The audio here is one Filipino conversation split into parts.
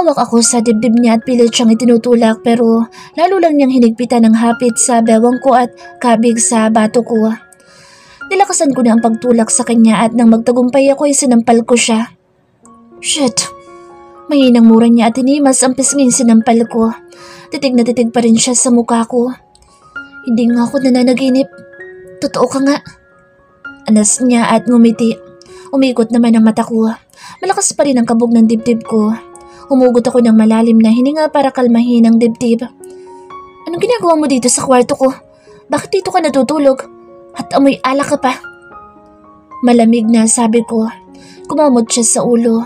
Humawak ako sa dibdib niya at pilit siyang itinutulak pero lalo lang niyang hinigpitan ng hapit sa bewang ko at kabig sa bato ko. Nilakasan ko na ang pagtulak sa kanya at nang magtagumpay ako ay sinampal ko siya. Shit! Mahinang mura niya at hinimas ang pisnging sinampal ko. Titig na titig pa rin siya sa mukha ko. Hindi nga ako nananaginip. Totoo ka nga. Anas niya at ngumiti. Umikot naman ang mata ko. Malakas pa rin ang kabog ng dibdib ko. Humugot ako ng malalim na hininga para kalmahin ang dibdib. Anong ginagawa mo dito sa kwarto ko? Bakit dito ka natutulog? At amoy alak ka pa. Malamig na sabi ko. Kumamot siya sa ulo.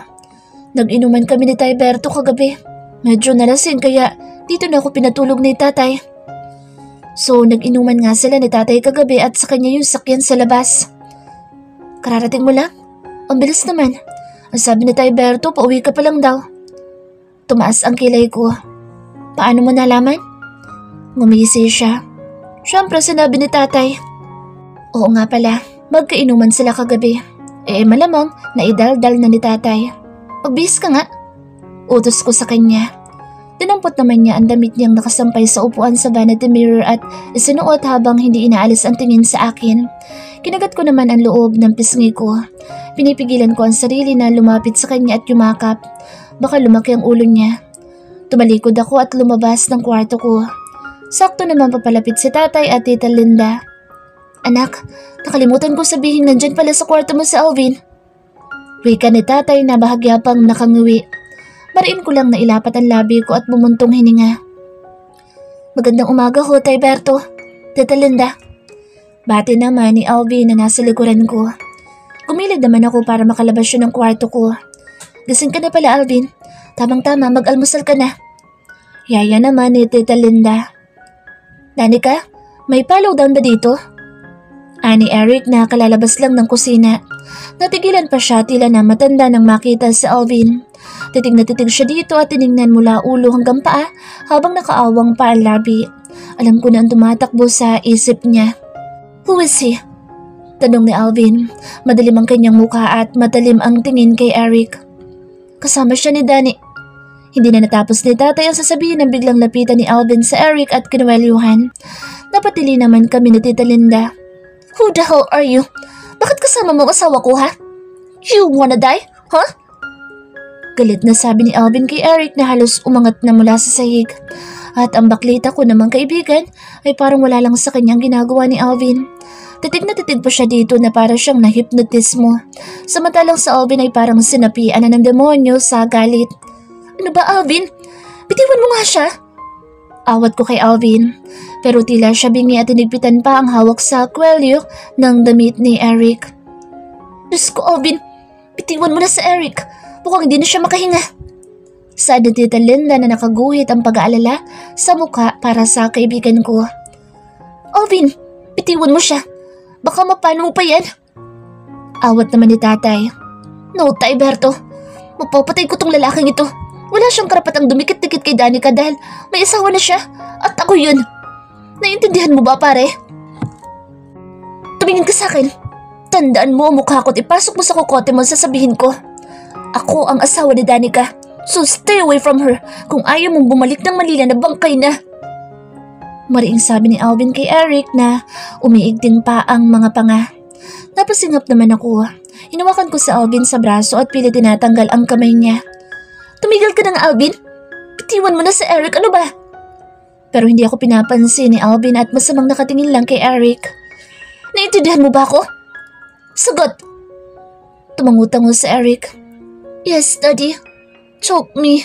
Nag-inuman kami ni Tayberto kagabi. Medyo nalasing kaya dito na ako pinatulog ni tatay. So nag-inuman nga sila ni tatay kagabi at sa kanya yung sakyan sa labas. Kararating mo lang? Ang bilis naman. Ang sabi ni Tayberto, pauwi ka pa lang daw. Tumaas ang kilay ko. Paano mo nalaman? Ngumisi siya. Siyempre sinabi ni tatay. Oo nga pala, magkainuman sila kagabi. Malamang naidaldal na ni tatay. Magbihis ka nga. Utos ko sa kanya. Dinampot naman niya ang damit niyang nakasampay sa upuan sa vanity mirror at isinuot habang hindi inaalis ang tingin sa akin. Kinagat ko naman ang loob ng pisngi ko. Pinipigilan ko ang sarili na lumapit sa kanya at yumakap. Baka lumaki ang ulo niya. Tumalikod ako at lumabas ng kwarto ko. Sakto naman papalapit si tatay at tita Linda. Anak, nakalimutan ko sabihin nandyan pala sa kwarto mo si Alvin. Wika ni tatay na bahagya pang nakanguwi. Mariin ko lang na ilapat ang labi ko at bumuntong hininga. Magandang umaga ho, Tayberto. Tita Linda. Bati naman ni Alvin na nasa likuran ko. Gumilid naman ako para makalabas siya ng kwarto ko. Gising ka na pala, Alvin. Tamang-tama, mag-almusal ka na. Yaya naman ni Tita Linda. Danica, may follow down ba dito? Ani Eric na kalalabas lang ng kusina. Natigilan pa siya tila na matanda nang makita si Alvin. Titig na titig siya dito at tiningnan mula ulo hanggang paa habang nakaawang pa ang labi. Alam ko na ang tumatakbo sa isip niya. Who is he? Tanong ni Alvin. Madilim ang kanyang mukha at matalim ang tingin kay Eric. Kasama siya ni Danny. Hindi na natapos ni tatay ang sasabihin nang biglang lapitan ni Alvin sa Eric at kinuwelyuhan. Napatili naman kami ni Tita Linda. Who the hell are you? Bakit kasama mo ang asawa ko, ha? You wanna die? Huh? Galit na sabi ni Alvin kay Eric na halos umangat na mula sa sahig. At ang baklita ko namang kaibigan ay parang wala lang sa kanyang ginagawa ni Alvin. Titig na titig pa siya dito na para siyang nahipnotismo. Samantalang sa Alvin ay parang sinapian na ng demonyo sa galit. Ano ba, Alvin? Bitiwan mo nga siya. Awat ko kay Alvin. Pero tila siya bingi at tinigpitan pa ang hawak sa kwelyo ng damit ni Eric. Diyos ko, Alvin. Bitiwan mo na sa Eric. Mukhang hindi na siya makahinga. Saad ni Tita Linda na nakaguhit ang pag-aalala sa mukha para sa kaibigan ko. Alvin, bitiwan mo siya. Baka mapano mo pa yan. Awat naman ni tatay. No, Tayberto. Mapapatay ko tong lalaking ito. Wala siyang karapatang dumikit-dikit kay Danica dahil may asawa na siya. At ako yun. Naiintindihan mo ba, pare? Tumingin ka sa akin. Tandaan mo ang mukha ko at ipasok mo sa kokote mo sasabihin ko. Ako ang asawa ni Danica. So stay away from her kung ayaw mong bumalik ng Manila na bangkay na. Mariing sabi ni Alvin kay Eric na umiigting pa ang mga panga. Napasingap naman ako. Hinawakan ko si Alvin sa braso at pilit tinatanggal ang kamay niya. Tumigil ka na nga, Alvin. Bitiwan mo na si Eric, ano ba? Pero hindi ako pinapansin ni Alvin at masamang nakatingin lang kay Eric. Naiintindihan mo ba ako? Sagot! Tumangutango si Eric. Yes, Daddy. Choke me.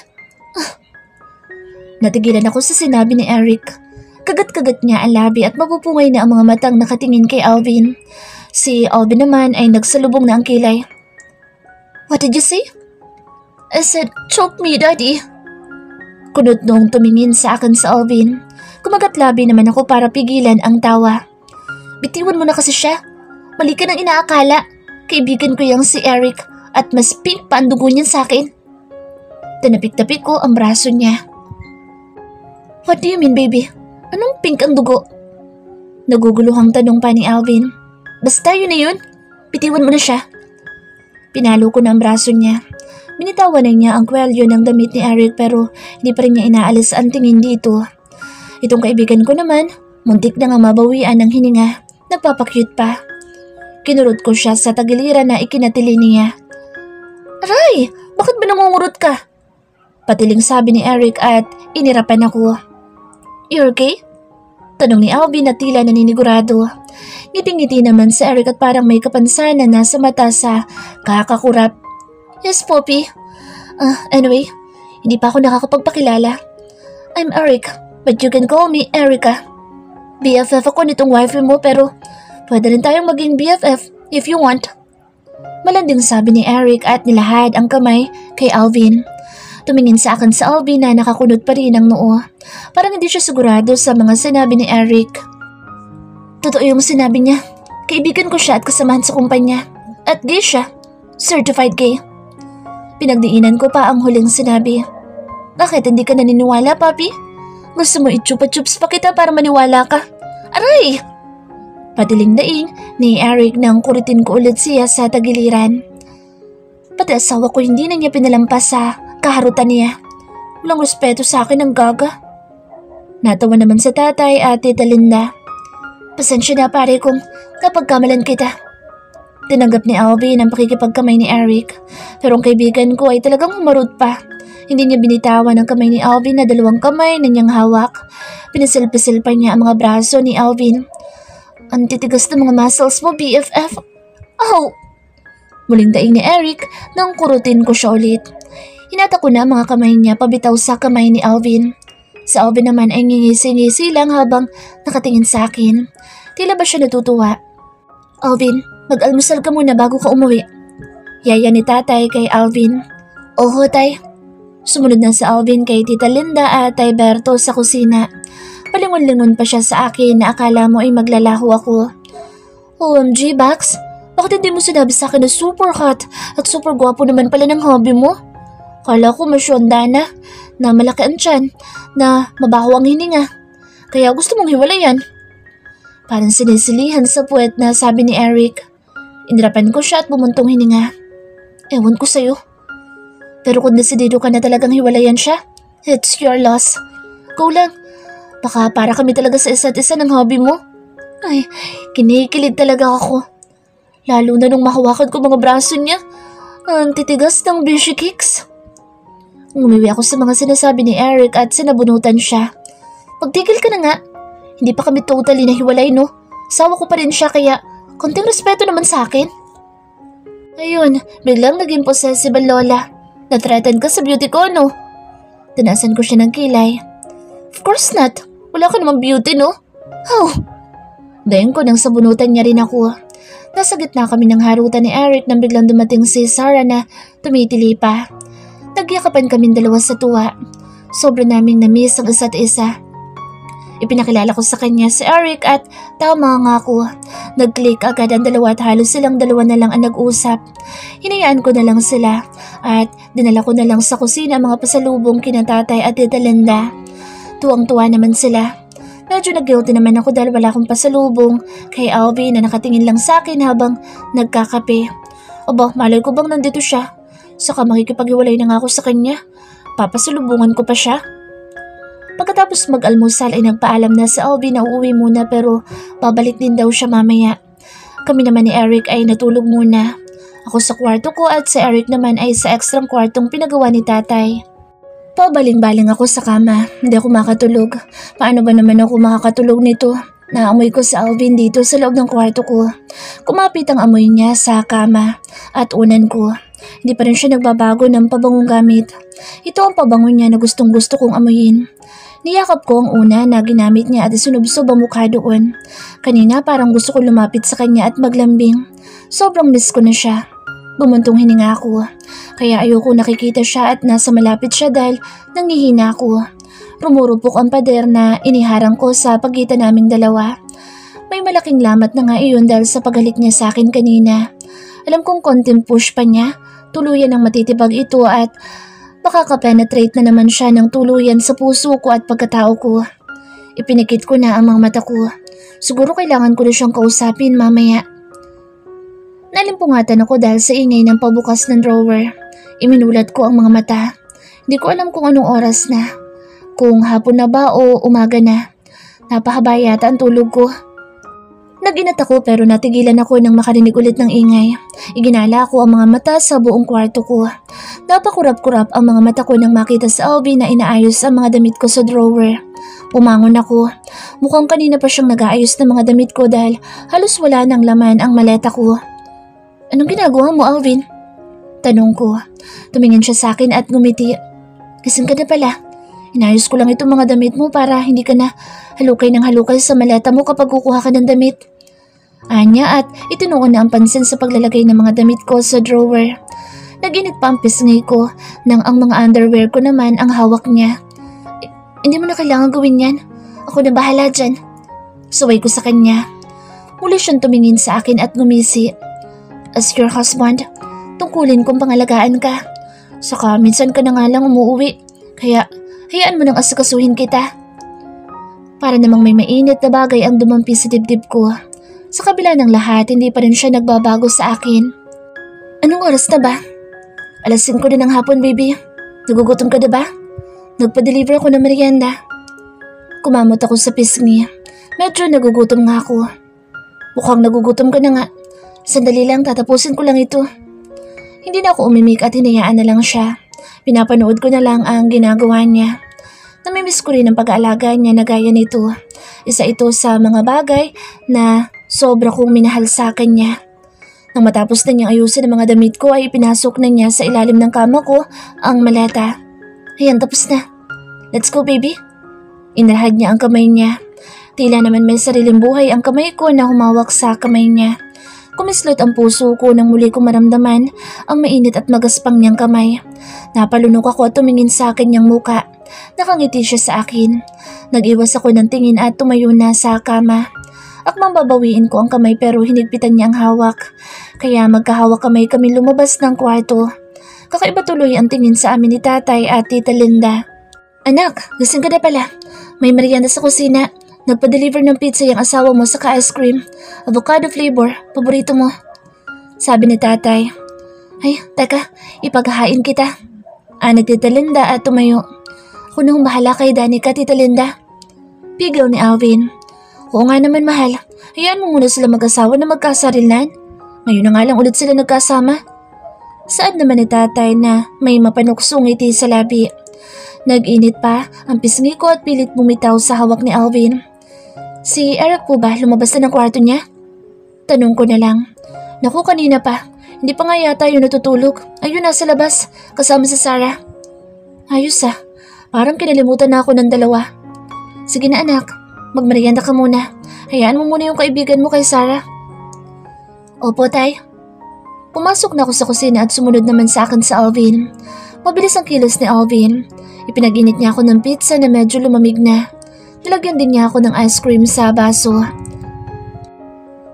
Natigilan ako sa sinabi ni Eric. Kagat-kagat niya ang labi at mapupungay na ang mga matang nakatingin kay Alvin. Si Alvin naman ay nagsalubong na ang kilay. What did you say? I said, choke me, Daddy. Kunot nung tumingin sa akin sa Alvin. Kumagat labi naman ako para pigilan ang tawa. Bitiwan mo na kasi siya. Mali ka nang inaakala. Kaibigan ko yung si Eric at mas pink pa ang dugo niyan sa akin. Tinapik-tapik ko ang braso niya. What do you mean, baby? Anong pink ang dugo? Naguguluhang tanong pa ni Alvin. Basta yun na yun. Bitiwan mo na siya. Pinalo ko na ang braso niya. Binitawan na niya ang kwelyo ng damit ni Eric pero hindi pa rin niya inaalis ang tingin dito. Itong kaibigan ko naman, muntik na nga mabawian ng hininga. Nagpapakyut pa. Kinurot ko siya sa tagiliran na ikinatili niya. Aray! Bakit ba namumurot ka? Patiling sabi ni Eric at inirapan ako. You okay? Tanong ni Alvin na tila naninigurado. Ngiting-ngiti naman si Eric at parang may kapansanan na sa mata sa kakakurap. Yes, Poppy. Anyway, hindi pa ako nakakapagpakilala. I'm Eric, but you can call me Erica. BFF ako nitong wife mo pero pwede rin tayong maging BFF if you want. Malanding sabi ni Eric at nilahad ang kamay kay Alvin. Tumingin sa akin sa Alvin na nakakunot pa rin ang noo. Parang hindi siya sigurado sa mga sinabi ni Eric. Totoo yung sinabi niya. Kaibigan ko siya at kasamahan sa kumpanya. At gay siya. Certified gay. Pinagdiinan ko pa ang huling sinabi. Bakit hindi ka naniniwala, papi? Gusto mo i-chupa-chups pa kita para maniwala ka? Aray! Patiling daing ni Eric nang kuritin ko ulit siya sa tagiliran. Pati asawa ko hindi na niya pinalampas sa kaharutan niya. Walang respeto sa akin ang gaga. Natawa naman sa tatay at tita Linda. Pasensya na pare kung napagkamalan kita. Tinanggap ni Alvin ang pakikipagkamay ni Eric. Pero ang kaibigan ko ay talagang humarot pa. Hindi niya binitawan ang kamay ni Alvin na dalawang kamay na niyang hawak. Pinasil-pisil pa niya ang mga braso ni Alvin. Ang titigas ng mga muscles mo, BFF. Oh! Muling daing ni Eric nang kurutin ko siya ulit. Hinata ko na ang mga kamay niya pabitaw sa kamay ni Alvin. Si Alvin naman ay ngingisi-ngisi lang habang nakatingin sa akin. Tila ba siya natutuwa? Alvin, mag-almusal ka muna bago ka umuwi. Yaya ni tatay kay Alvin. Oho, tay. Sumunod na si Alvin kay Tita Linda at Tay Berto sa kusina. Palingon-lingon pa siya sa akin na akala mo ay maglalaho ako. OMG, Bax, bakit hindi mo sinabi sa akin na super hot at super gwapo naman pala ng hobby mo? Kala ko masyonda na malaki ang tiyan, na mabaho ang hininga. Kaya gusto mong hiwalayan. Parang sinisilihan sa puwet na sabi ni Eric. Inirapan ko siya at bumuntong hininga. Ewan ko sa'yo. Pero kung desidido ka na talagang hiwalayan siya, it's your loss. Go lang. Baka para kami talaga sa isa't isa ng hobby mo. Ay, kinikilig talaga ako. Lalo na nung mahawakan ko mga braso niya. Ang titigas ng bishi kicks. Umiwi ako sa mga sinasabi ni Eric at sinabunutan siya. Pagtigil ka na nga. Hindi pa kami totally nahiwalay, no? Sawa ko pa rin siya kaya konting respeto naman sa akin. Ayun, biglang naging possessive ang lola. Na-threaten ka sa beauty ko, no? Tinasan ko siya ng kilay. Of course not. Wala ka namang beauty, no? Oh! Dayon ko nang sabunutan niya rin ako. Nasa gitna kami ng harutan ni Eric nang biglang dumating si Sarah na tumitili pa. Nagyakapan kaming dalawa sa tuwa. Sobra naming na-miss ang isa't isa. Ipinakilala ko sa kanya si Eric at tama nga ako. Nag-click agad ang dalawa at halos silang dalawa na lang ang nag-usap. Hinayaan ko na lang sila at dinala ko na lang sa kusina ang mga pasalubong kina tatay at tita Linda. Tuwang-tuwa naman sila. Medyo nag-guilty naman ako dahil wala akong pasalubong kay Alvin na nakatingin lang sa akin habang nagkakape. Aba, malay ko bang nandito siya? Saka makikipag-iwalay na nga ako sa kanya. Papasalubungan ko pa siya. Pagkatapos mag-almusal ay nagpaalam na si Alvin na uuwi muna pero babalik din daw siya mamaya. Kami naman ni Eric ay natulog muna. Ako sa kwarto ko at si Eric naman ay sa ekstrang kwartong pinagawa ni tatay. Pabaling-baling ako sa kama. Hindi ako makatulog. Paano ba naman ako makakatulog nito? Naamoy ko si Alvin dito sa loob ng kwarto ko. Kumapit ang amoy niya sa kama at unan ko. Hindi pa rin siya nagbabago ng pabangong gamit. Ito ang pabango niya na gustong-gusto kong amuyin. Niyakap ko ang una na ginamit niya at sinubsob ang mukha doon. Kanina parang gusto ko lumapit sa kanya at maglambing. Sobrang miss ko na siya. Bumuntong hininga ako. Kaya ayoko nakikita siya at nasa malapit siya dahil nangihina ako. Rumurupok ang pader na iniharang ko sa pagitan naming dalawa. May malaking lamat na nga iyon dahil sa paghalik niya sa akin kanina. Alam kong konting push pa niya. Tuluyan ang matitibag ito at makakapenetrate na naman siya ng tuluyan sa puso ko at pagkatao ko. Ipinikit ko na ang mga mata ko. Siguro kailangan ko na siyang kausapin mamaya. Nalimpungatan ako dahil sa ingay ng pabukas ng drawer. Iminulat ko ang mga mata. Hindi ko alam kung anong oras na. Kung hapon na ba o umaga na. Napahaba yata ang tulog ko. Naginat ako pero natigilan ako nang makarinig ulit ng ingay. Iginala ko ang mga mata sa buong kwarto ko. Napakurap-kurap ang mga mata ko nang makita sa Alvin na inaayos ang mga damit ko sa drawer. Umangon ako. Mukhang kanina pa siyang nag-aayos ng mga damit ko dahil halos wala nang laman ang maleta ko. Anong ginagawa mo, Alvin? Tanong ko. Tumingin siya sa akin at ngumiti. Gising ka na pala. Inayos ko lang itong mga damit mo para hindi ka na halukay ng halukay sa maleta mo kapag kukuha ka ng damit. Anya at itinuon na ang pansin sa paglalagay ng mga damit ko sa drawer. Naginit pa ang pisngi ko nang ang mga underwear ko naman ang hawak niya. Hindi mo na kailangan gawin yan. Ako na bahala dyan. Suway ko sa kanya. Muli siyang tumingin sa akin at ngumisi. As your husband, tungkulin kong pangalagaan ka. Saka minsan ka na nga lang umuwi. Kaya hayaan mo nang asikasuhin kita. Para namang may mainit na bagay ang dumampi sa dibdib ko. Sa kabila ng lahat, hindi pa rin siya nagbabago sa akin. Anong oras na ba? 5:00 na ng hapon, baby. Nagugutom ka na ba? Nagpa-deliver ako ng merienda. Kumamot ako sa pisngi. Medyo nagugutom nga ako. Mukhang nagugutom ka na nga. Sandali lang, tatapusin ko lang ito. Hindi na ako umimik at hinayaan na lang siya. Pinapanood ko na lang ang ginagawa niya. Namimiss ko rin ang pag-aalaga niya na gaya nito. Isa ito sa mga bagay na sobra kong minahal sa kanya. Nang matapos na niyang ayusin ang mga damit ko ay ipinasok na niya sa ilalim ng kama ko ang maleta. Ayan, tapos na. Let's go, baby. Inalhad niya ang kamay niya. Tila naman may sariling buhay ang kamay ko na humawak sa kamay niya. Kumislot ang puso ko nang muli ko maramdaman ang mainit at magaspang niyang kamay. Napalunok ako at tumingin sa kanyang muka. Nakangiti siya sa akin. Nag-iwas ako ng tingin at tumayo na sa kama. Akmang babawiin ko ang kamay pero hinigpitan niya ang hawak. Kaya magkahawak kamay kami lumabas ng kwarto. Kakaiba tuloy ang tingin sa amin ni tatay at tita Linda. Anak, gising ka na pala. May merienda sa kusina. Nagpa-deliver ng pizza yung asawa mo saka ice cream. Avocado flavor, paborito mo. Sabi ni tatay. Ay, teka, ipaghahain kita. Ana tita Linda at tumayo. Ako nang bahala kay Danica, tita Linda. Pigaw ni Alvin. Oo nga naman mahal, hayaan mo muna sila mag-asawa na magkasarilan. Ngayon na nga lang ulit sila nagkasama. Saad naman ni tatay na may mapanuksong ngiti sa labi. Nag-init pa ang pisngi ko at pilit bumitaw sa hawak ni Alvin. Si Eric po ba lumabas na ng kwarto niya? Tanong ko na lang. Naku, kanina pa. Hindi pa nga yata yun natutulog. Ayun, nasa labas, kasama si Sarah. Ayos ah, parang kinalimutan na ako ng dalawa. Sige na anak, magmerienda ka muna. Hayaan mo muna yung kaibigan mo kay Sarah. Opo, tay. Pumasok na ako sa kusina at sumunod naman sa akin sa Alvin. Mabilis ang kilos ni Alvin. Ipinag-init niya ako ng pizza na medyo lumamig na. Nilagyan din niya ako ng ice cream sa baso.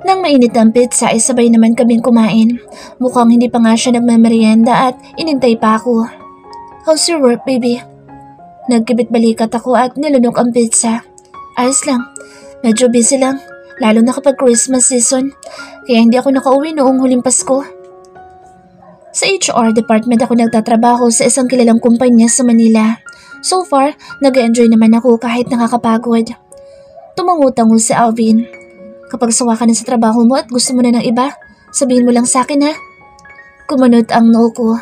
Nang mainit ang pizza ay sabay naman kaming kumain. Mukhang hindi pa nga siya nagmamerienda at inintay pa ako. How's your work, baby? Nagkibit-balikat ako at nilunok ang pizza. Ayos lang. Medyo busy lang. Lalo na kapag Christmas season. Kaya hindi ako nakauwi noong huling Pasko. Sa HR department ako nagtatrabaho sa isang kilalang kumpanya sa Manila. So far, nag-enjoy naman ako kahit nakakapagod. Tumango-tango si Alvin. Kapag sawa ka na sa trabaho mo at gusto mo na ng iba, sabihin mo lang sa akin ha. Kumunot ang noo ko.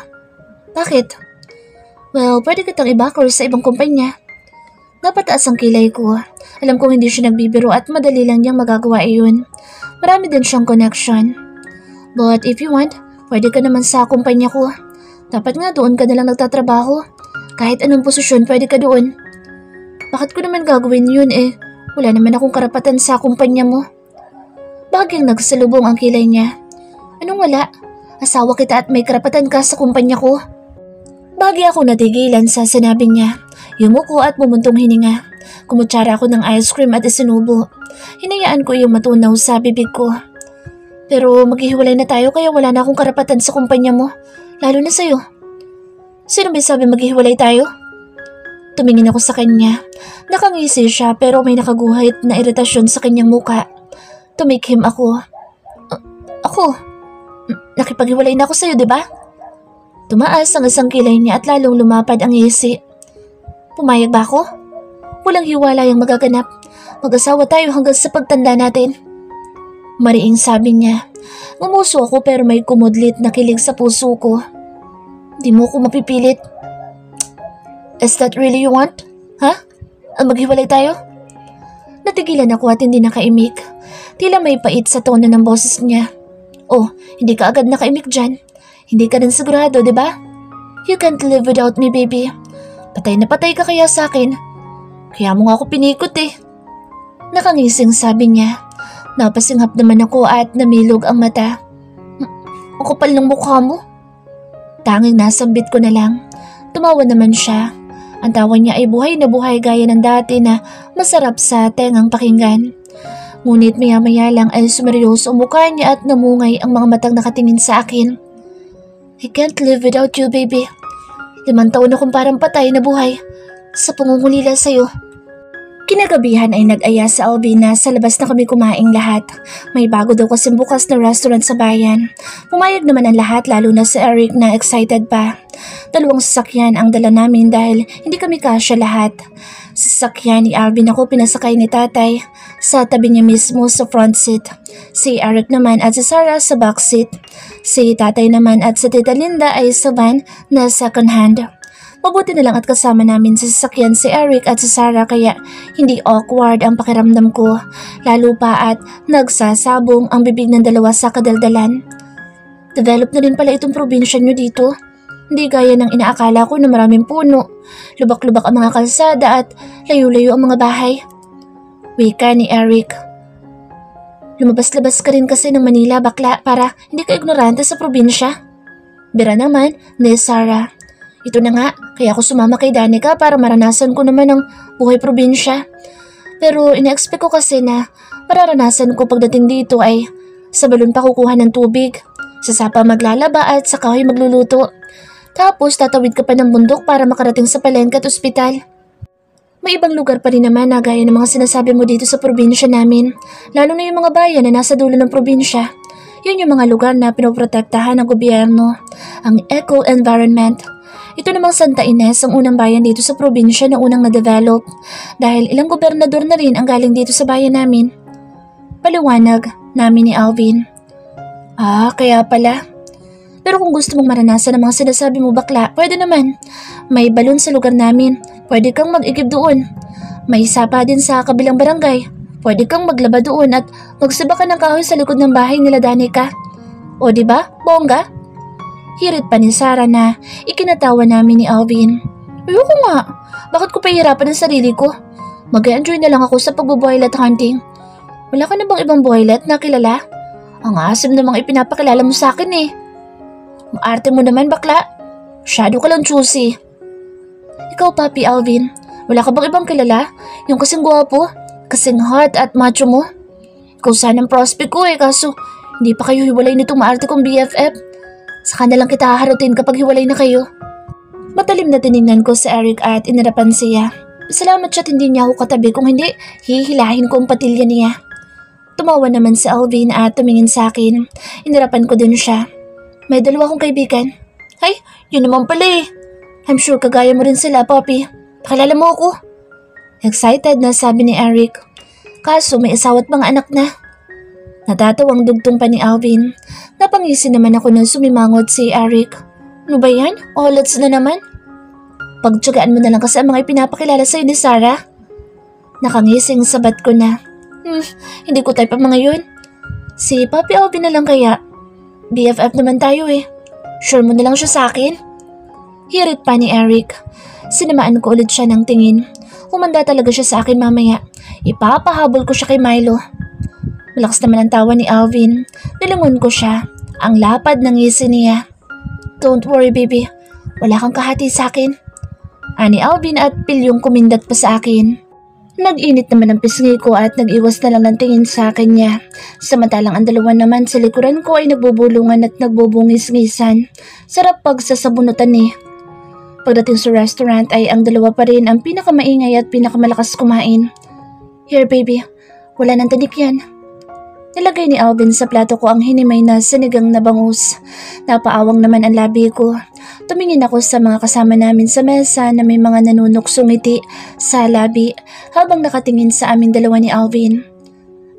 Bakit? Well, pwede kitang i-backer sa ibang kumpanya. Napataas ang kilay ko. Alam kong hindi siya nagbibiro at madali lang niyang magagawa iyon. Marami din siyang connection. But if you want, pwede ka naman sa kumpanya ko. Dapat nga doon ka na lang nagtatrabaho. Kahit anong posisyon pwede ka doon. Bakit ko naman gagawin yun eh? Wala naman akong karapatan sa kumpanya mo. Bagyang nagsalubong ang kilay niya. Anong wala? Asawa kita at may karapatan ka sa kumpanya ko. Bagya ako natigilan sa sinabi niya. Yumuko at bumuntong hininga. Kumutsara ako ng ice cream at isinubo. Hinayaan ko yung matunaw sa bibig ko. Pero maghihiwalay na tayo kaya wala na akong karapatan sa kumpanya mo. Lalo na sa'yo. Sino ba sabi maghihiwalay tayo? Tumingin ako sa kanya. Nakangisi siya pero may nakaguhit na iritasyon sa kanyang muka. Tumikhim ako. Ako? Nakipaghiwalay na ako sa'yo, di ba? Tumaas ang isang kilay niya at lalong lumapad ang ngisi. Pumayag ba ako? Walang hiwalay ang magaganap. Mag-asawa tayo hanggang sa pagtanda natin. Mariing sabi niya. Ngumuso ako pero may kumudlit na kilig sa puso ko. Di mo ko mapipilit. Is that really you want? Ha? Ang maghiwalay tayo? Natigilan ako at hindi nakaimik. Tila may pait sa tono ng boses niya. Oh, hindi ka agad nakaimik dyan. Hindi ka rin sigurado, di ba? You can't live without me, baby. Patay na patay ka kaya sa akin. Kaya mo nga ako pinikot eh. Nakangising sabi niya. Napasinghap naman ako at namilog ang mata. Ang kapal ng mukha mo. Tanging nasambit ko na lang. Tumawa naman siya. Ang tawa niya ay buhay na buhay gaya ng dati na masarap sa tengang pakinggan. Ngunit maya-maya lang ay sumeryoso ang mukha niya at namungay ang mga matang nakatingin sa akin. I can't live without you, baby. 5 taon akong parang patay na buhay sa pangungulila sa'yo. Kinagabihan ay nag-aya sa Alvin na sa labas na kami kumaing lahat. May bago daw kasing bukas na restaurant sa bayan. Pumayag naman ang lahat lalo na si Eric na excited pa. 2 sasakyan ang dala namin dahil hindi kami kasya lahat. Sa sasakyan ni Alvin ako pinasakay ni tatay. Sa tabi niya mismo sa front seat. Si Eric naman at si Sarah sa back seat. Si tatay naman at si tita Linda ay sa van na second hand. Mabuti na lang at kasama namin sa sasakyan si Eric at si Sarah kaya hindi awkward ang pakiramdam ko. Lalo pa at nagsasabong ang bibig ng dalawa sa kadaldalan. Develop na rin pala itong probinsya nyo dito. Hindi gaya ng inaakala ko na maraming puno. Lubak-lubak ang mga kalsada at layo-layo ang mga bahay. Wika ni Eric. Lumabas-labas ka rin kasi ng Manila, bakla, para hindi ka ignorante sa probinsya. Bira naman ni Sarah. Ito na nga, kaya ako sumama kay Danica para maranasan ko naman ang buhay probinsya. Pero ina-expect ko kasi na mararanasan ko pagdating dito ay sa balon pa kukuha ng tubig, sa sapa maglalaba at sa kahoy magluluto. Tapos tatawid ka pa ng bundok para makarating sa palengke at ospital. May ibang lugar pa rin naman na gaya ng mga sinasabi mo dito sa probinsya namin, lalo na yung mga bayan na nasa dulo ng probinsya. Yun yung mga lugar na pinoprotektahan ng gobyerno, ang eco-environment. Ito namang Santa Ines ang unang bayan dito sa probinsya na unang na-develop dahil ilang gobernador na rin ang galing dito sa bayan namin. Paliwanag namin ni Alvin. Kaya pala. Pero kung gusto mong maranasan ang mga sinasabi mo bakla, pwede naman. May balon sa lugar namin, pwede kang mag-igib doon. May sapa din sa kabilang barangay, pwede kang maglaba doon at magsiba ka ng kahoy sa likod ng bahay nila Danica. O diba, bongga? Hirit pa ni Sarah na ikinatawa namin ni Alvin. Ayoko nga. Bakit ko pahihirapan ang sarili ko? Mag-enjoy na lang ako sa pagbuboylet hunting. Wala ka na bang ibang boylet na kilala? Ang asim na mga ipinapakilala mo sa akin eh. Ang arte mo naman bakla. Shadow ka lang choosy. Ikaw papi Alvin, wala ka bang ibang kilala? Yung kasing gwapo, kasing hot at macho mo? Ikaw sana ang prospect ko eh kaso hindi pa kayo hiwalay nitong maarte kong BFF. Saka na lang kita haharutin kapag hiwalay na kayo. Matalim na tinignan ko si Eric at inirapan siya. Salamat siya't hindi niya ako katabi kung hindi hihilahin ko ang patilya niya. Tumawa naman si Alvin at tumingin sa akin. Inirapan ko din siya. May 2 akong kaibigan. Ay, yun naman pala eh. I'm sure kagaya mo rin sila, Poppy. Pakilala mo ako. Excited na sabi ni Eric. Kaso may asawa't mga anak na. Natatawang dugtong pa ni Alvin. Napangisi naman ako nang sumimangot si Eric. Ano ba yan? Olats na naman? Pagtsagaan mo na lang kasi ang mga ipinapakilala sa'yo ni Sarah. Nakangising sabat ko na. Hindi ko type ang mga yun. Si Papi Alvin na lang kaya. BFF naman tayo eh. Sure mo na lang siya sa akin? Hirit pa ni Eric. Sinamaan ko ulit siya ng tingin. Humanda talaga siya sa akin mamaya. Ipapahabol ko siya kay Milo. Malakas naman ang tawa ni Alvin. Nilangon ko siya. Ang lapad ng ngisi niya. Don't worry baby. Wala kang kahati sa akin. Ani Alvin at pilyong kumindat pa sa akin. Nag-init naman ang pisngi ko at nag-iwas na lang ng tingin sa akin niya. Samantalang ang dalawa naman sa likuran ko ay nagbubulungan at nagbubungis-ngisan. Sarap pagsasabunutan eh. Pagdating sa restaurant ay ang dalawa pa rin ang pinakamaingay at pinakamalakas kumain. Here baby, wala nang tanik yan. Nilagay ni Alvin sa plato ko ang hinimay na sinigang na bangus. Napaawang naman ang labi ko. Tumingin ako sa mga kasama namin sa mesa na may mga nanunuksong ngiti sa labi habang nakatingin sa aming dalawa ni Alvin.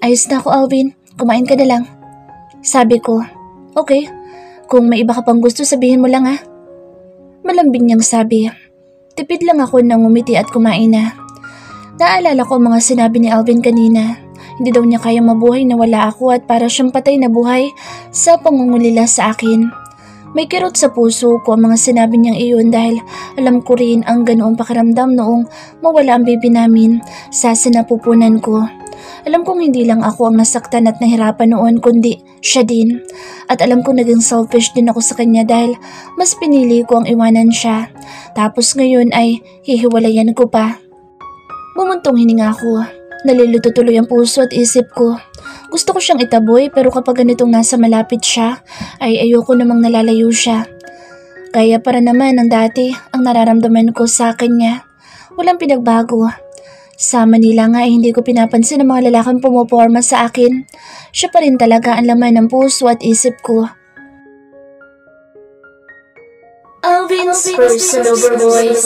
Ayos na ako, Alvin. Kumain ka na lang. Sabi ko, okay. Kung may iba ka pang gusto, sabihin mo lang ha. Malambing niyang sabi. Tipid lang ako nang umiti at kumain na. Naalala ko ang mga sinabi ni Alvin kanina. Hindi daw niya kayang mabuhay na wala ako at para siyang patay na buhay sa pangungulila sa akin. May kirot sa puso ko ang mga sinabi niyang iyon dahil alam ko rin ang ganoong pakiramdam noong mawala ang baby namin sa sinapupunan ko. Alam kong hindi lang ako ang nasaktan at nahirapan noon kundi siya din. At alam kong naging selfish din ako sa kanya dahil mas pinili ko ang iwanan siya. Tapos ngayon ay hihiwalayan ko pa. Bumuntong hininga ako. Nalilito tuloy ang puso at isip ko. Gusto ko siyang itaboy pero kapag ganitong nasa malapit siya ay ayoko namang nalalayo siya. Kaya para naman ang dati ang nararamdaman ko sa kanya. Walang pinagbago. Sa Manila nga ay hindi ko pinapansin ang mga lalaking pumoporma sa akin. Siya pa rin talaga ang laman ng puso at isip ko. Alvin's Personal Voice.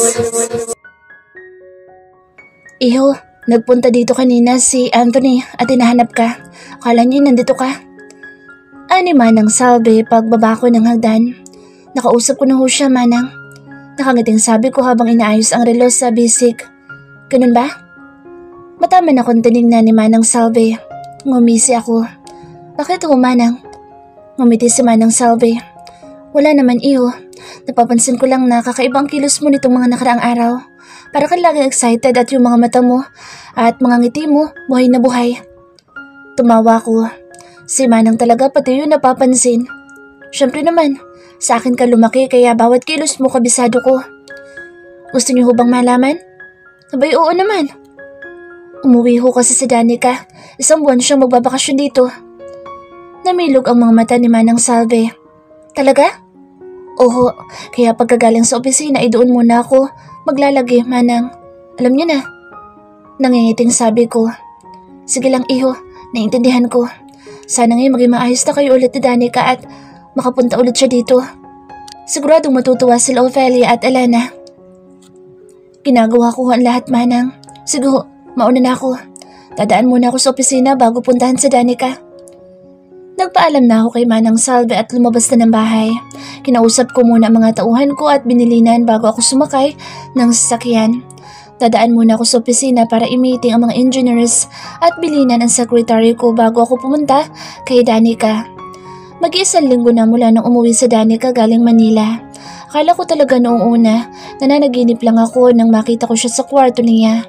Iho, nagpunta dito kanina si Anthony at hinahanap ka. Akala niya nandito ka. Ani Manang salve pagbaba ko ng hagdan. Nakausap ko na ho siya, Manang. Nakangiting sabi ko habang inaayos ang relo sa bisig. Ganun ba? Mataman akong tinignan ni Manang Salve. Ngumisi ako. Bakit ho, Manang? Ngumiti si Manang Salve. Wala naman, Iho. Napapansin ko lang na kakaibang kilos mo nitong mga nakaraang araw. Para kang laging excited at yung mga mata mo at mga ngiti mo buhay na buhay. Tumawa ko. Si Manang talaga pati yun napapansin. Siyempre naman, sa akin ka lumaki kaya bawat kilos mo kabisado ko. Gusto niyo ho bang malaman? Sabay oo naman. Umuwi ho kasi si Danica. 1 buwan siyang magbabakasyon dito. Namilog ang mga mata ni Manang Salve. Talaga? Oo, kaya pagkagaling sa opisina ay doon muna ako maglalagi, Manang. Alam niyo na. Nangingiting sabi ko. Sige lang, Iho. Naiintindihan ko. Sana ngayon maging maayos na kayo ulit ni Danica at makapunta ulit siya dito. Siguradong matutuwa sila Ophelia at Elena. Ginagawa ko ang lahat, Manang. Sige ho, mauna na ako. Dadaan muna ako sa opisina bago puntahan si Danica. Nagpaalam na ako kay Manang Salve at lumabas na ng bahay. Kinausap ko muna ang mga tauhan ko at binilinan bago ako sumakay ng sasakyan. Dadaan muna ako sa opisina para i-meeting ang mga engineers at bilinan ang secretary ko bago ako pumunta kay Danica. Mag-iisang linggo na mula nang umuwi sa Danica galing Manila. Akala ko talaga noong una, nananaginip lang ako nang makita ko siya sa kwarto niya.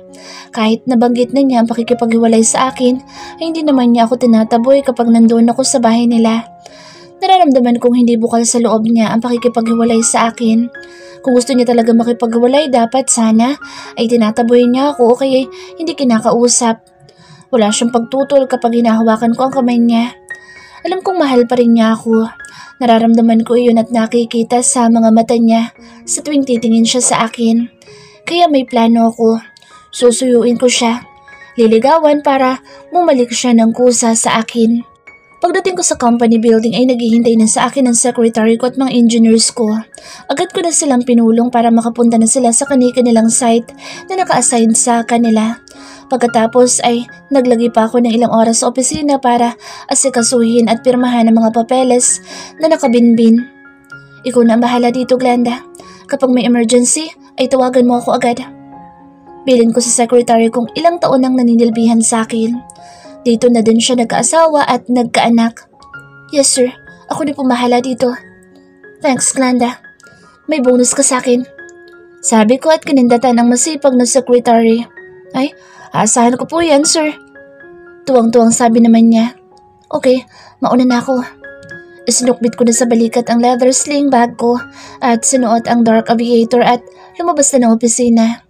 Kahit nabanggit na niya ang pakikipaghiwalay sa akin, ay hindi naman niya ako tinataboy kapag nandoon ako sa bahay nila. Nararamdaman kong hindi bukal sa loob niya ang pakikipaghiwalay sa akin. Kung gusto niya talaga makipaghiwalay, dapat sana ay tinataboy niya ako o kaya hindi kinakausap. Wala siyang pagtutol kapag hinahawakan ko ang kamay niya. Alam kong mahal pa rin niya ako. Nararamdaman ko iyon at nakikita sa mga mata niya sa tuwing titingin siya sa akin. Kaya may plano ako. Susuyuin ko siya. Liligawan para bumalik siya ng kusa sa akin. Pagdating ko sa company building ay naghihintay na sa akin ang secretary ko at mga engineers ko. Agad ko na silang pinulong para makapunta na sila sa kanilang site na naka-assign sa kanila. Pagkatapos ay naglagay pa ako ng ilang oras sa opisina para asikasuhin at pirmahan ang mga papeles na nakabinbin. Ikaw na ang bahala dito, Glenda. Kapag may emergency ay tawagan mo ako agad. Bilin ko sa secretary kung ilang taon nang naninilbihan sa akin. Dito na din siya nagkaasawa at nagkaanak. Yes sir, ako na pumahala dito. Thanks, Glenda. May bonus ka sa akin. Sabi ko at kinindatan ng masipag na secretary. Ay, aasahan ko po yan, sir. Tuwang-tuwang sabi naman niya. Okay, mauna na ako. Isinukbit ko na sa balikat ang leather sling bag ko at sinuot ang dark aviator at lumabas na ng opisina.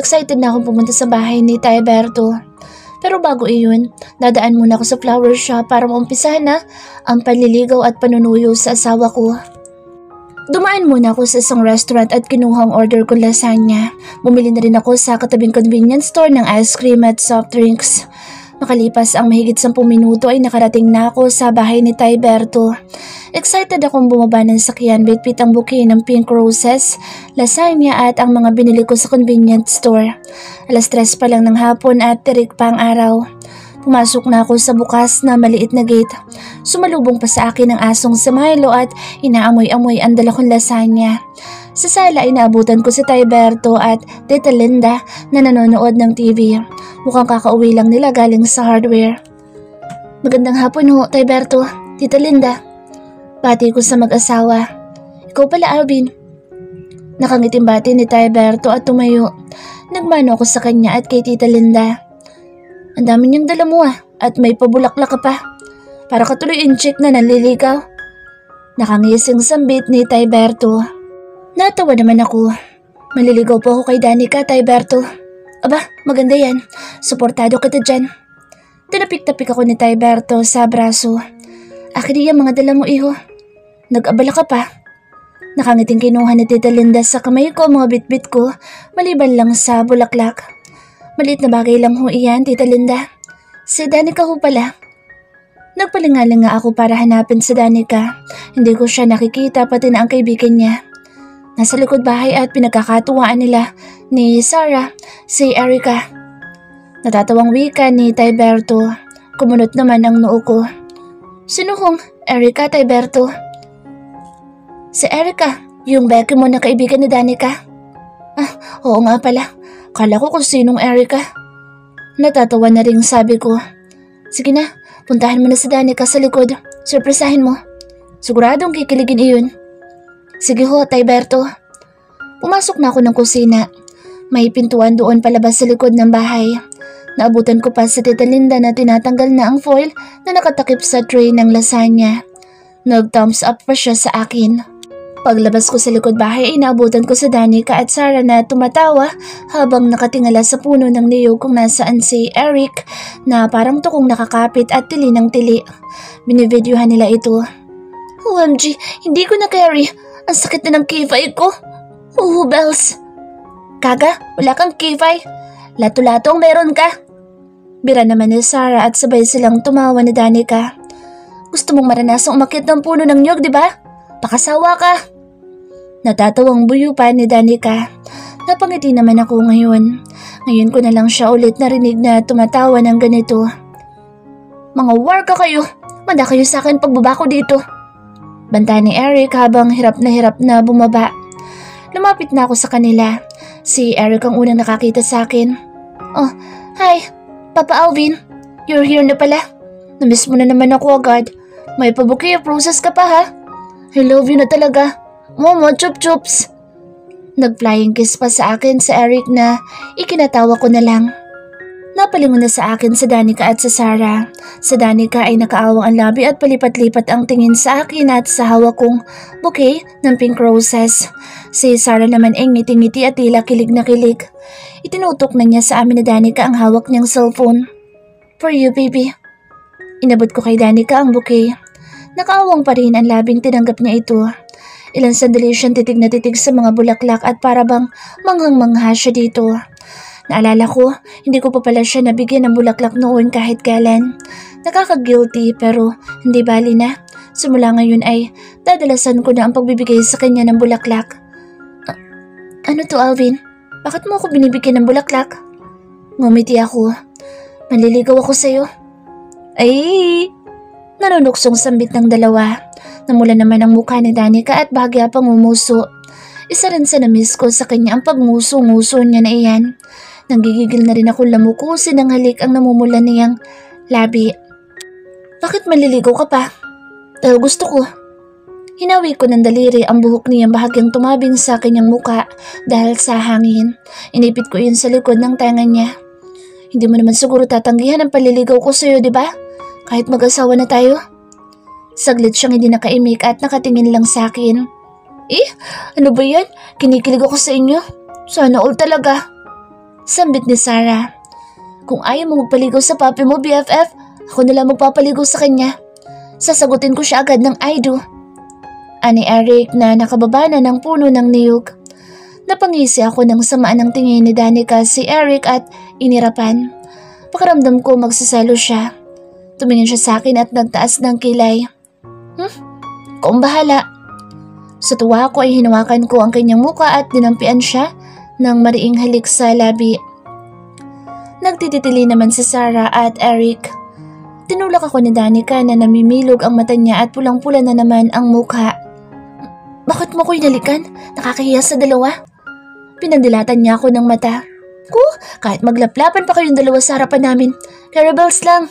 Excited na akong pumunta sa bahay ni Tayberto. Pero bago iyon, dadaan muna ako sa flower shop para maumpisahan na ang panliligaw at panunuyo sa asawa ko. Dumaan muna ako sa isang restaurant at kinuha ang order ko lasagna. Bumili na rin ako sa katabing convenience store ng ice cream at soft drinks. Makalipas ang mahigit 10 minuto ay nakarating na ako sa bahay ni Tayberto. Excited akong bumaba ng sakyan, bitbit ang bouquet ng pink roses, lasagna at ang mga binili ko sa convenience store. 3:00 pa lang ng hapon at tirik pa ang araw. Pumasok na ako sa bukas na maliit na gate. Sumalubong pa sa akin ang asong si Milo at inaamoy-amoy ang dala kong lasagna. Sa sala ay naabutan ko si Tayberto at Tita Linda na nanonood ng TV. Mukhang kakauwi lang nila galing sa hardware. Magandang hapon ho, Tayberto, Tita Linda. Bati ko sa mag-asawa. Ikaw pala, Alvin. Nakangiting bati ni Tayberto at tumayo. Nagmano ako sa kanya at kay Tita Linda. Ang dami niyang dala mo at may pabulaklak ka pa. Para ka tuloy in-check na nanliligaw. Nakangising sambit ni Tayberto. Natawa naman ako. Maliligaw po ako kay Danica, Tayberto. Aba, maganda yan. Suportado kita dyan. Tinapik-tapik ako ni Tayberto sa braso. Akin yung mga dala mo, iho. Nag-abala ka pa. Nakangiting kinuha ni Tita Linda sa kamay ko mga bitbit ko, maliban lang sa bulaklak. Maliit na bagay lang ho iyan, Tita Linda. Si Danica ho pala. Nagpalingaling nga ako para hanapin si Danica. Hindi ko siya nakikita pati na ang kaibigan niya. Nasa likod bahay at pinagkakatuwaan nila ni Sarah, si Erica. Natatawang wika ni Tayberto. Kumunot naman ang noo ko. Sino hong Erica, Tayberto? Si Erica, yung Becky mo na kaibigan ni Danica. Oo nga pala. Kala ko kung sinong Erica. Natatawa na rin sabi ko. Sige na, puntahan mo na si Danica sa likod. Surpresahin mo. Siguradong kikiligin iyon. Sige ho, Tayberto. Pumasok na ako ng kusina. May pintuan doon palabas sa likod ng bahay. Naabutan ko pa sa Tita Linda na tinatanggal na ang foil na nakatakip sa tray ng lasagna. Nag-thumbs up pa siya sa akin. Paglabas ko sa likod bahay ay naabutan ko sa Danica at Sarah na tumatawa habang nakatingala sa puno ng niyog kung nasaan si Eric na parang tukong nakakapit at tili ng tili. Binivideohan nila ito. OMG, hindi ko na carry. Ang sakit na ng kifay ko. Bells. Kaga, wala kang kifay. Lato-lato ang meron ka. Bira naman ni Sarah at sabay silang tumawa ni Danica. Gusto mong maranasang umakyat ng puno ng niyog, di ba? Pakasawa ka. Natatawang buyo pa ni Danica. Napangiti naman ako ngayon. Ngayon ko na lang siya ulit narinig na tumatawa ng ganito. Mga warga kayo. Manda kayo sa akin pagbaba ko dito. Banta ni Eric habang hirap na bumaba. Lumapit na ako sa kanila. Si Eric ang unang nakakita sa akin. Oh, hi, Papa Alvin. You're here na pala. Namiss mo na naman ako agad. May pa-bouquet of roses ka pa ha? I love you na talaga. Momo, chup-chups. Nag-flying kiss pa sa akin sa Eric na ikinatawa ko na lang. Napalingon na sa akin sa Danica at sa Sarah. Sa Danica ay nakaawang ang labi at palipat-lipat ang tingin sa akin at sa hawak kong bouquet ng pink roses. Si Sarah naman ay ngiti-ngiti at tila kilig na kilig. Itinutok na niya sa amin ni Danica ang hawak niyang cellphone. For you, baby. Inabot ko kay Danica ang bouquet. Nakaawang pa rin ang labing tinanggap niya ito. Ilang sandali siyang titig na titig sa mga bulaklak at parabang manghang-mangha siya dito. Naalala ko, hindi ko pa pala siya nabigyan ng bulaklak noon kahit kailan. Nakaka-guilty pero hindi bali na. Simula ngayon ay dadalasan ko na ang pagbibigay sa kanya ng bulaklak. Ano to, Alvin? Bakit mo ako binibigyan ng bulaklak? Ngumiti ako. Manliligaw ako sa'yo. Ay! Nanunuksong sambit ng dalawa. Namula naman ang mukha ni Danica at bahagya pang umuso. Isa rin sa namiss ko sa kanya ang pagmuso-nguso niya na iyan. Nanggigigil na rin ako lamukusin ng halik ang namumula niyang labi. Bakit manliligaw ka pa? Dahil gusto ko. Hinawi ko ng daliri ang buhok niyang bahagyang tumabing sa kanyang muka dahil sa hangin. Inipit ko yun sa likod ng tenga niya. Hindi mo naman siguro tatanggihan ang paliligaw ko sa'yo, di ba? Kahit mag-asawa na tayo. Saglit siyang hindi nakaimik at nakatingin lang sa akin. Ano ba yan? Kinikilig ako sa inyo. Sana all talaga. Sambit ni Sarah. Kung ayaw mo magpaligaw sa papi mo, BFF, ako nalang magpapaligaw sa kanya. Sasagutin ko siya agad ng I do. Ani Eric na nakababa na ng puno ng niyog. Napangisi ako ng samaan ng tingin ni Danica si Eric at inirapan. Pakiramdam ko magsaselo siya. Tumingin siya sa akin at nagtaas ng kilay. Kung bahala. Sa tuwa ko ay hinawakan ko ang kanyang muka at dinampian siya ng mariing halik sa labi. Nagtitili naman si Sarah at Eric. Tinulak ako ni Danica na namimilog ang mata niya at pulang-pula na naman ang mukha. Bakit mo ko inalikan? Nakakahiya sa dalawa. Pinandilatan niya ako ng mata. Kahit maglaplapan pa kayong dalawa sa harapan namin. Carabels lang.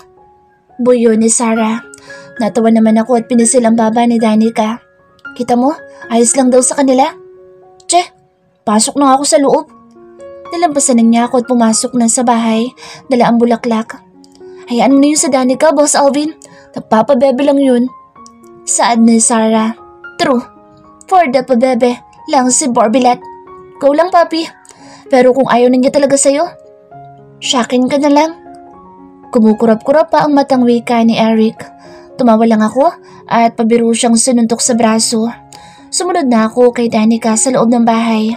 Buyo ni Sarah. Natawa naman ako at pinisil ang baba ni Danica. Kita mo, ayos lang daw sa kanila. Pasok na ako sa loob. Nalampasan niya ako at pumasok na sa bahay. Dala ang bulaklak. Hayaan mo na yun sa Danica, Boss Alvin. Nagpapabebe lang yun. Saad ni Sarah. True. For the pabebe lang si Barbilat. Go lang, papi. Pero kung ayaw na niya talaga sa'yo, syakin ka na lang. Kumukurap-kurap pa ang matang wika ni Eric. Tumawa lang ako at pabiro siyang sinuntok sa braso. Sumunod na ako kay Danica sa loob ng bahay.